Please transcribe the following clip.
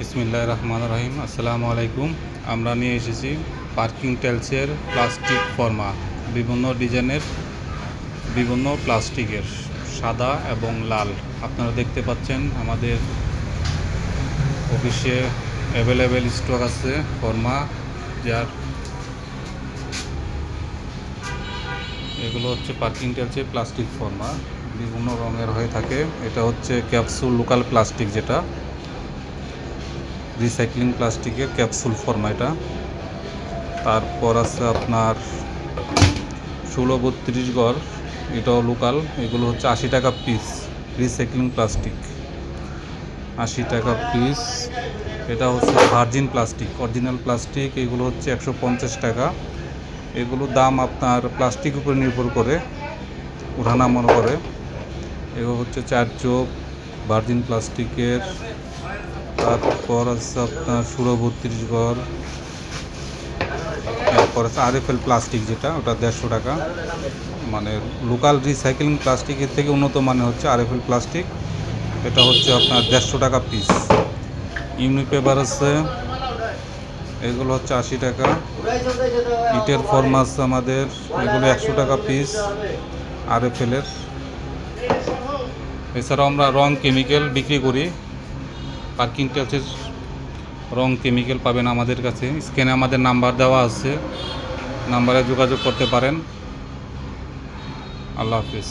বিসমিল্লাহির রহমানির রহিম। আসসালামু আলাইকুম। আমরা নিয়ে এসেছি পার্কিং টাইলসের প্লাস্টিক ফর্মা, বিভিন্ন ডিজাইনের, বিভিন্ন প্লাস্টিকের, সাদা এবং লাল। আপনারা দেখতে পাচ্ছেন আমাদের অফিসে অ্যাভেলেবেল স্টক আছে ফর্মা, যার এগুলো হচ্ছে পার্কিং টাইলসের প্লাস্টিক ফর্মা, বিভিন্ন রঙের হয়ে থাকে। এটা হচ্ছে ক্যাপসুল লোকাল প্লাস্টিক, যেটা রিসাইক্লিং প্লাস্টিকের ক্যাপসুল ফর্মা এটা। তারপর আছে আপনার 16-32 গড়, এটাও লোকাল। এগুলো হচ্ছে 80 টাকা পিস, রিসাইক্লিং প্লাস্টিক 80 টাকা পিস। এটা হচ্ছে ভার্জিন প্লাস্টিক, অরিজিনাল প্লাস্টিক, এগুলো হচ্ছে 150 টাকা। এগুলো দাম আপনার প্লাস্টিক উপরে নির্ভর করে, ওঠানামা করে। এগুলো হচ্ছে 4 চোখ ভার্জিন প্লাস্টিকের। তারপর আছে আপনার 16-32 গড়। তারপর আছে RFL প্লাস্টিক, যেটা ওটা 150 টাকা। মানে লোকাল রিসাইক্লিং প্লাস্টিকের থেকে উন্নত মানে হচ্ছে RFL প্লাস্টিক, এটা হচ্ছে আপনার 150 টাকা পিস। ইউনি পেপার আছে, এগুলো হচ্ছে 80 টাকা। ইটের ফর্মা আছে আমাদের, এগুলো 100 টাকা পিস RFL-এর। এছাড়াও আমরা রং কেমিক্যাল বিক্রি করি। পার্কিং টাইলসের রং কেমিক্যাল পাবেন আমাদের কাছে। স্ক্যানে আমাদের নাম্বার দেওয়া আছে, নাম্বারে যোগাযোগ করতে পারেন। আল্লাহ হাফিজ।